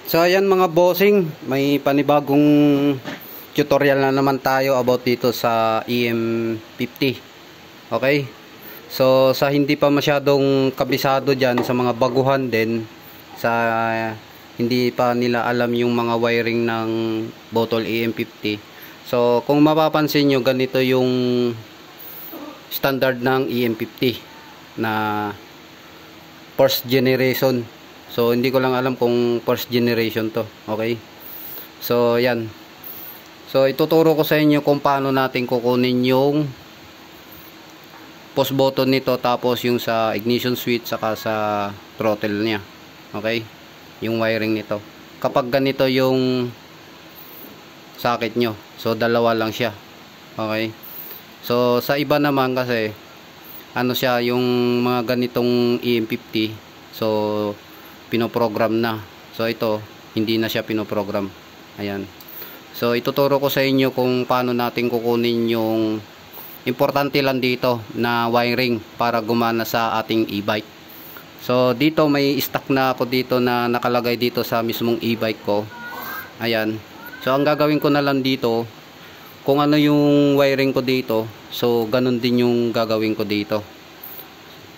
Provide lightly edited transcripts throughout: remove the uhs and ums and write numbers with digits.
So ayan mga bossing, may panibagong tutorial na naman tayo about dito sa EM50. Okay? So sa hindi pa masyadong kabisado dyan, sa mga baguhan din, sa hindi pa nila alam yung mga wiring ng bottle EM50. So kung mapapansin nyo, ganito yung standard ng EM50 na first generation. So hindi ko lang alam kung first generation to. Okay? So yan. So ituturo ko sa inyo kung paano natin kukunin yung post button nito, tapos yung sa ignition switch saka sa throttle niya. Okay? Yung wiring nito. Kapag ganito yung socket nyo. So dalawa lang siya. Okay? So sa iba naman kasi ano siya, yung mga ganitong EM50, so pinoprogram na. So ito hindi na siya pinoprogram. Ayan. So ituturo ko sa inyo kung paano natin kukunin yung importante lang dito na wiring para gumana sa ating e-bike. So dito may stock na ako dito na nakalagay dito sa mismong e-bike ko. Ayan. So ang gagawin ko na lang dito, kung ano yung wiring ko dito, so ganun din yung gagawin ko dito.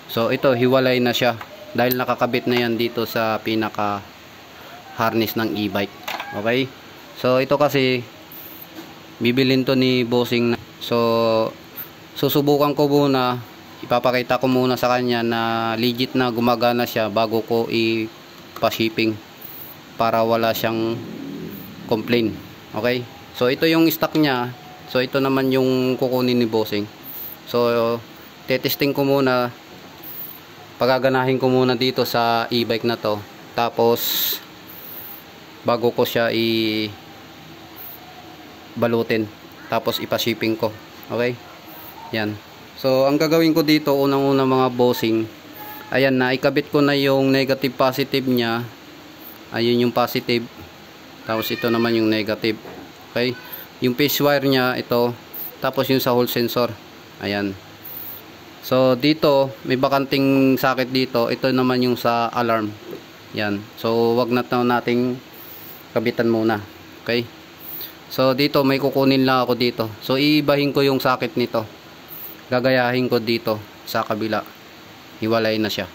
So ito hiwalay na siya dahil nakakabit na yan dito sa pinaka harness ng e-bike. Okay? So ito kasi bibilin to ni bossing. So susubukan ko muna, ipapakita ko muna sa kanya na legit na gumagana siya bago ko ipa-shipping para wala siyang complaint. Okay? So ito yung stock niya. So ito naman yung kukunin ni bossing. So tetesting ko muna, pagaganahin ko muna dito sa e-bike na to, tapos bago ko siya balutin, tapos ipa-shipping ko. Okay? Yan. So ang gagawin ko dito, unang-una mga bossing, ayan na, ikabit ko na yung negative positive niya. Ayun yung positive, tapos ito naman yung negative. Okay? Yung phase wire niya ito, tapos yung sa hall sensor. Ayan. So dito may bakanting socket dito. Ito naman yung sa alarm. Yan. So wag na nating kabitan muna. Okay? So dito may kukunin lang ako dito. So iibahin ko yung socket nito. Gagayahin ko dito sa kabila. Hiwalay na siya.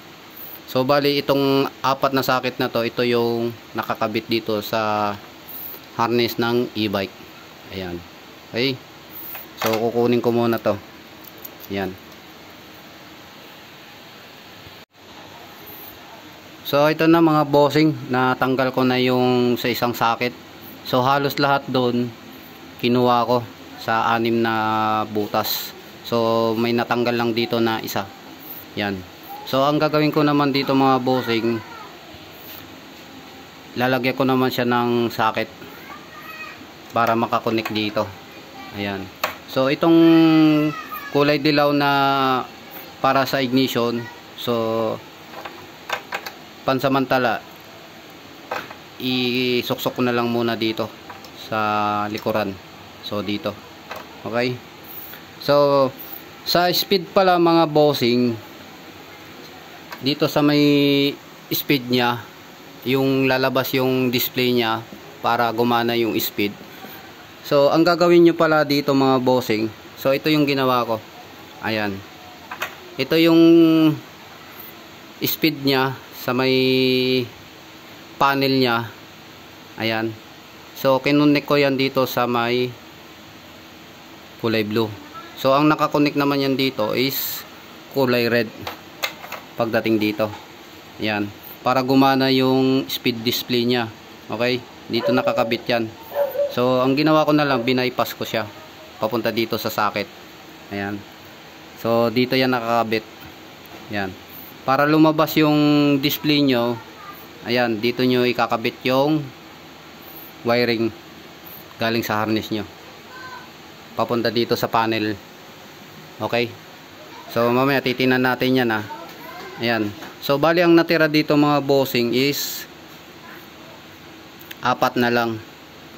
So bali itong apat na socket na to, ito yung nakakabit dito sa harness ng e-bike. Ayan. Okay? So kukunin ko muna to. Yan. So ito na mga bossing, natanggal ko na yung sa isang socket. So halos lahat doon kinuha ko sa 6 na butas. So may natanggal lang dito na isa. Yan. So ang gagawin ko naman dito mga bossing, lalagyan ko naman siya ng socket para makakonek dito. Ayan. So itong kulay dilaw na para sa ignition, so pansamantala isuksok ko na lang muna dito sa likuran. So dito. Okay? So sa speed pala mga bossing, dito sa may speed niya, yung lalabas yung display niya para gumana yung speed. So ang gagawin nyo pala dito mga bossing, so ito yung ginawa ko. Ayan. Ito yung speed niya sa may panel niya. Ayan. So kinunik ko yan dito sa may kulay blue. So ang nakakonek naman yan dito is kulay red pagdating dito. Ayan. Para gumana yung speed display niya. Okay? Dito nakakabit yan. So ang ginawa ko na lang, binaypass ko siya papunta dito sa socket. Ayan. So dito yan nakakabit. Ayan. Para lumabas yung display nyo, ayan, dito nyo ikakabit yung wiring galing sa harness nyo papunta dito sa panel. Okay? So mamaya titinan natin yan ha. Ayan. So bali ang natira dito mga bossing is 4 na lang.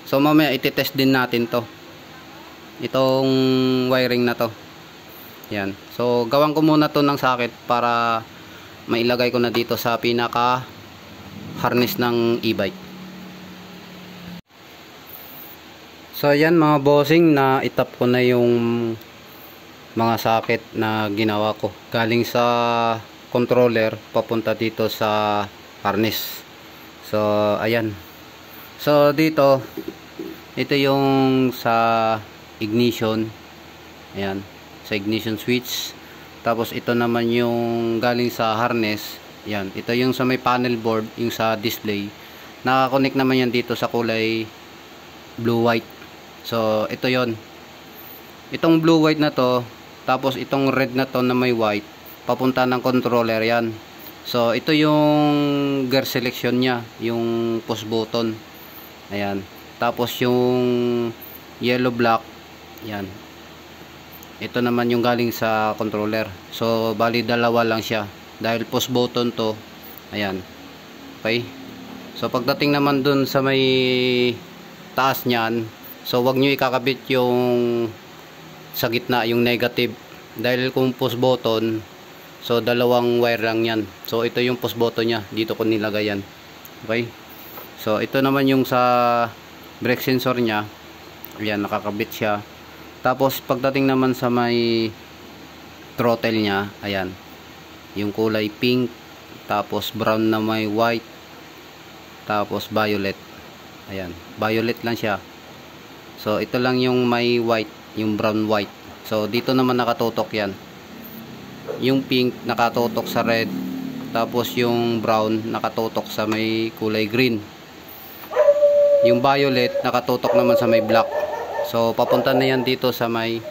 So mamaya ititest din natin to, itong wiring na to. Ayan. So gawan ko muna to ng socket para mailagay ko na dito sa pinaka harness ng e-bike. So ayan mga bossing, na itap ko na yung mga socket na ginawa ko. Galing sa controller papunta dito sa harness. So ayan. So dito, ito yung sa ignition. Ayan, sa ignition switch. Tapos ito naman yung galing sa harness. Ayan, ito yung sa may panel board, yung sa display. Nakakonect naman yan dito sa kulay blue white. So ito yon, itong blue white na to, tapos itong red na to na may white, papunta ng controller yan. So ito yung gear selection nya, yung push button. Ayan, tapos yung yellow black, yan, ito naman yung galing sa controller. So bali dalawa lang siya dahil push button to. Ayan, okay. So pagdating naman dun sa may taas nyan, so wag nyo ikakabit yung sa gitna, yung negative, dahil kung push button, so dalawang wire lang yan. So ito yung push button nya, dito ko nilagay yan. Okay, so ito naman yung sa brake sensor nya. Ayan, nakakabit siya. Tapos pagdating naman sa may throttle nya, ayan, yung kulay pink, tapos brown na may white, tapos violet. Ayan, violet lang siya. So ito lang yung may white, yung brown white. So dito naman nakatutok yan. Yung pink nakatutok sa red, tapos yung brown nakatutok sa may kulay green. Yung violet nakatutok naman sa may black. So papunta na yan dito sa may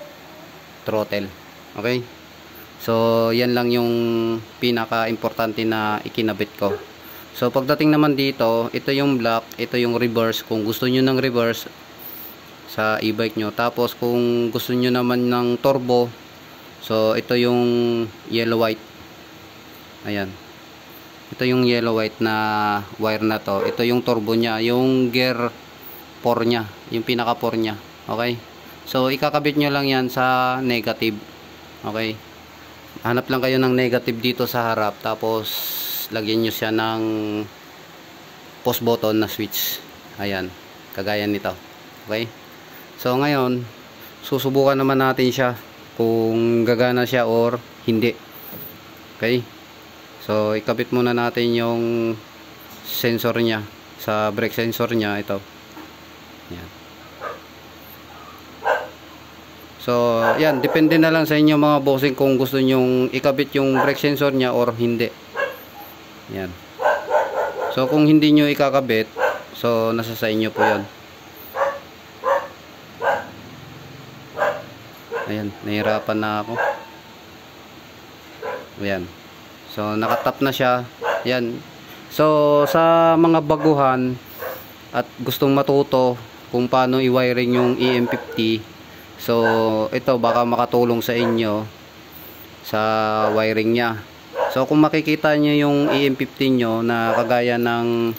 throttle. Okay, so yan lang yung pinaka importante na ikinabit ko. So pagdating naman dito, ito yung black, ito yung reverse kung gusto nyo ng reverse sa e-bike nyo. Tapos kung gusto nyo naman ng turbo, so ito yung yellow white. Ayan, ito yung yellow white na wire na to. Ito yung turbo nya, yung gear 4 nya, yung pinaka 4 nya. Okay, so ikakabit nyo lang yan sa negative. Okay, hanap lang kayo ng negative dito sa harap, tapos lagyan nyo siya ng push button na switch. Ayan, kagaya nito. Okay, so ngayon susubukan naman natin siya kung gagana siya or hindi. Okay, so ikabit muna natin yung sensor nya, sa brake sensor nya, ito. Ayan. So yan, depende na lang sa inyo mga bossing kung gusto nyong ikabit yung brake sensor nya or hindi. Yan. So kung hindi nyo ikakabit, so nasa sa inyo po yan. Ayan, nahirapan na ako. Ayan, so nakatap na siya. Ayan, so sa mga baguhan at gustong matuto kung paano i-wiring yung EM50, so ito baka makatulong sa inyo sa wiring nya. So kung makikita nyo yung EM50 nyo na kagaya ng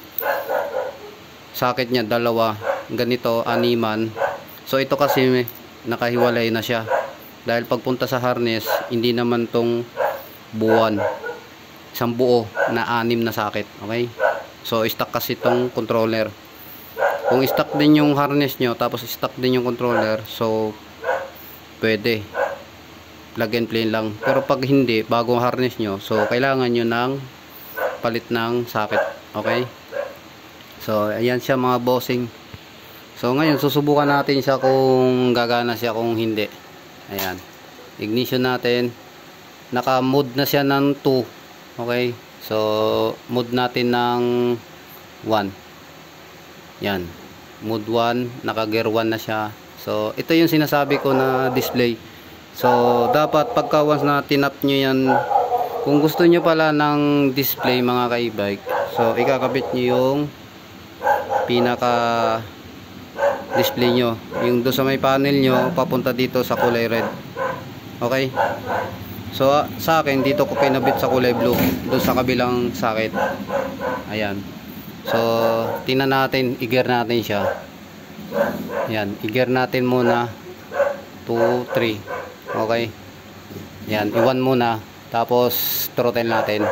socket nya dalawa, ganito, animan. So ito kasi nakahiwalay na siya. Dahil pagpunta sa harness, hindi naman tong buwan. Isang buo na 6 na socket. Okay? So stock kasi tong controller. Kung stock din yung harness nyo, tapos stock din yung controller, so pwede. Plug and play lang. Pero pag hindi, bagong harness nyo, so kailangan nyo ng palit ng socket. Okay, so ayan siya mga bossing. So ngayon susubukan natin siya kung gagana siya, kung hindi. Ayan, ignition natin. Naka mode na siya ng 2. Okay, so mode natin ng 1. Yan, mode 1, naka gear 1 na siya. So ito yung sinasabi ko na display. So dapat pagka once na tinap nyo yan, kung gusto nyo pala ng display mga ka-e-bike, so ikakabit nyo yung pinaka display nyo, yung doon sa may panel nyo papunta dito sa kulay red. Okay, so sa akin dito ko kinabit sa kulay blue, doon sa kabilang socket. Ayan, so tingnan natin, i-gear natin siya. Ayan, i-gear natin muna 2, 3. Okay, yan, i-1 muna, tapos throttle natin.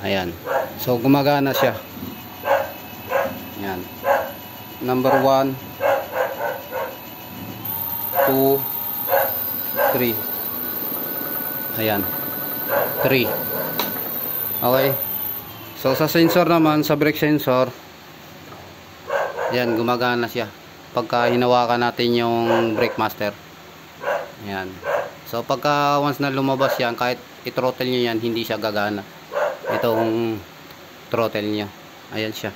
Ayan, so gumagana siya. Yan, number 1, 2, 3. Ayan. 3. Okay. So sa sensor naman, sa brake sensor, ayan, gumagana siya pagka hinawakan natin yung brake master. Ayan. So pagka once na lumabas yan, kahit i-throttle nyo yan, hindi siya gagana. Itong throttle nyo. Ayan siya.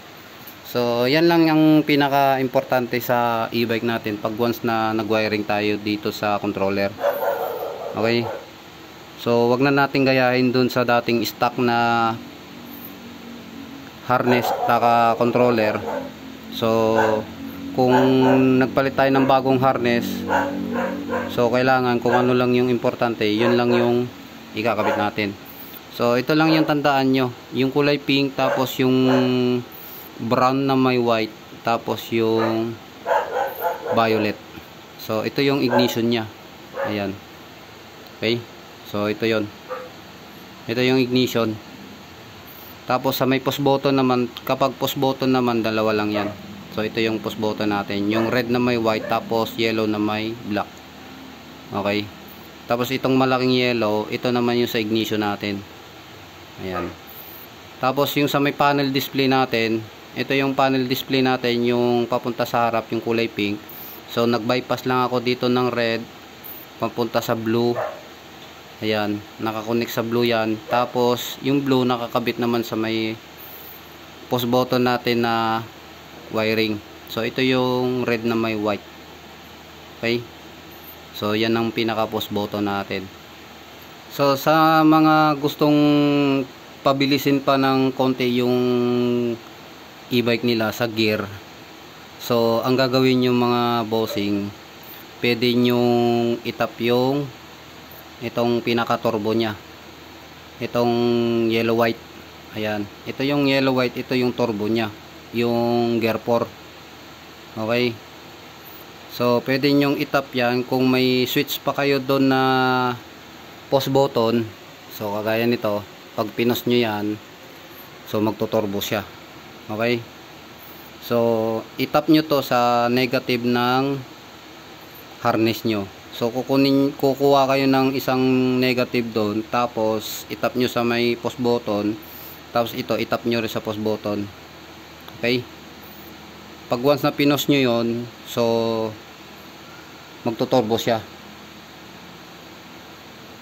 So yan lang ang pinaka importante sa e-bike natin pag once na nag-wiring tayo dito sa controller. Okay. So wag na natin gayahin dun sa dating stock na harness taka controller. So kung nagpalit tayo ng bagong harness, so kailangan kung ano lang yung importante, yun lang yung ikakabit natin. So ito lang yung tandaan nyo, yung kulay pink, tapos yung brown na may white, tapos yung violet. So ito yung ignition nya. Ayan. Okay. So ito yon. Ito yung ignition. Tapos sa may push button naman, kapag push button naman, dalawa lang yan. So ito yung push button natin, yung red na may white, tapos yellow na may black. Okay. Tapos itong malaking yellow, ito naman yung sa ignition natin. Ayan. Tapos yung sa may panel display natin, ito yung panel display natin, yung papunta sa harap, yung kulay pink. So nag-bypass lang ako dito ng red papunta sa blue. Ayan, nakakonect sa blue yan. Tapos yung blue nakakabit naman sa may push button natin na wiring. So ito yung red na may white. Okay. So yan ang pinaka push button natin. So sa mga gustong pabilisin pa ng konti yung e-bike nila sa gear, so ang gagawin yung mga bossing, pwede nyong itap yung itong pinaka turbo nya, itong yellow white. Ayan, ito yung yellow white, ito yung turbo nya, yung gear 4. Okay. So pwede nyong itap yan kung may switch pa kayo doon na push button. So kagaya nito, pag pinos nyo yan, so magtuturbo siya. Okay. So itap nyo to sa negative ng harness nyo. So kukuha kayo ng isang negative doon, tapos itap nyo sa may push button, tapos ito itap nyo rin sa push button. Okay. Pag once na pinos nyo yon, so magtuturbo siya.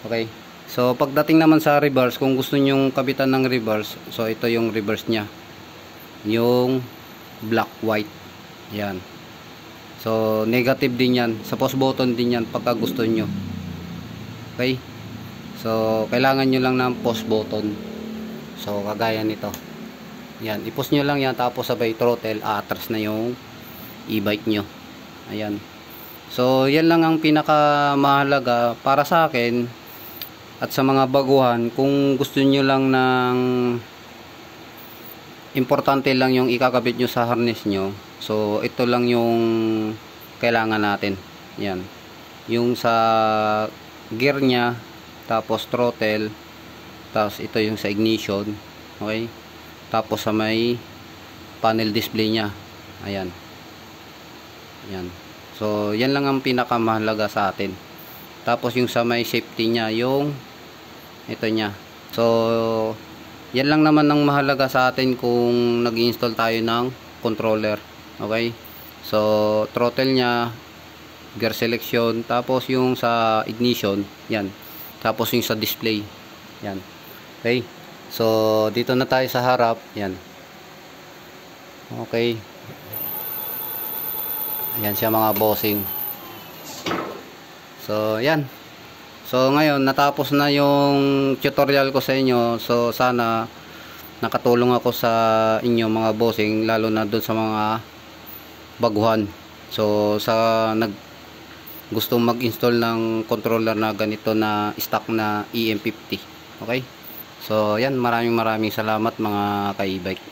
Okay. So pagdating naman sa reverse, kung gusto nyong kabitan ng reverse, so ito yung reverse nya, yung black white. Yan. So negative din yan, sa push button din yan pagka gusto nyo. Okay. So kailangan nyo lang ng push button. So kagaya nito. Yan, i-push nyo lang yan, tapos sabay throttle, atras na yung e-bike nyo. Ayan. So yan lang ang pinaka mahalaga para sa akin at sa mga baguhan. Kung gusto nyo lang ng importante lang yung ikakabit nyo sa harness nyo, so ito lang yung kailangan natin. Yan, yung sa gear nya, tapos throttle, tapos ito yung sa ignition. Okay. Tapos sa may panel display nya. Ayan. Yan. So yan lang ang pinakamahalaga sa atin. Tapos yung sa may safety nya, yung ito nya. So yan lang naman ang mahalaga sa atin kung nag-install tayo ng controller. Okay. So throttle nya, gear selection, tapos yung sa ignition, yan. Tapos yung sa display. Yan. Okay. So dito na tayo sa harap. Yan. Okay. Ayan siya mga bossing. So yan. So ngayon natapos na yung tutorial ko sa inyo. So sana nakatulong ako sa inyo mga bossing, lalo na doon sa mga baguhan. So sa gustong mag-install ng controller na ganito na stock na EM50. Okay? So yan, maraming salamat mga ka-e-bike.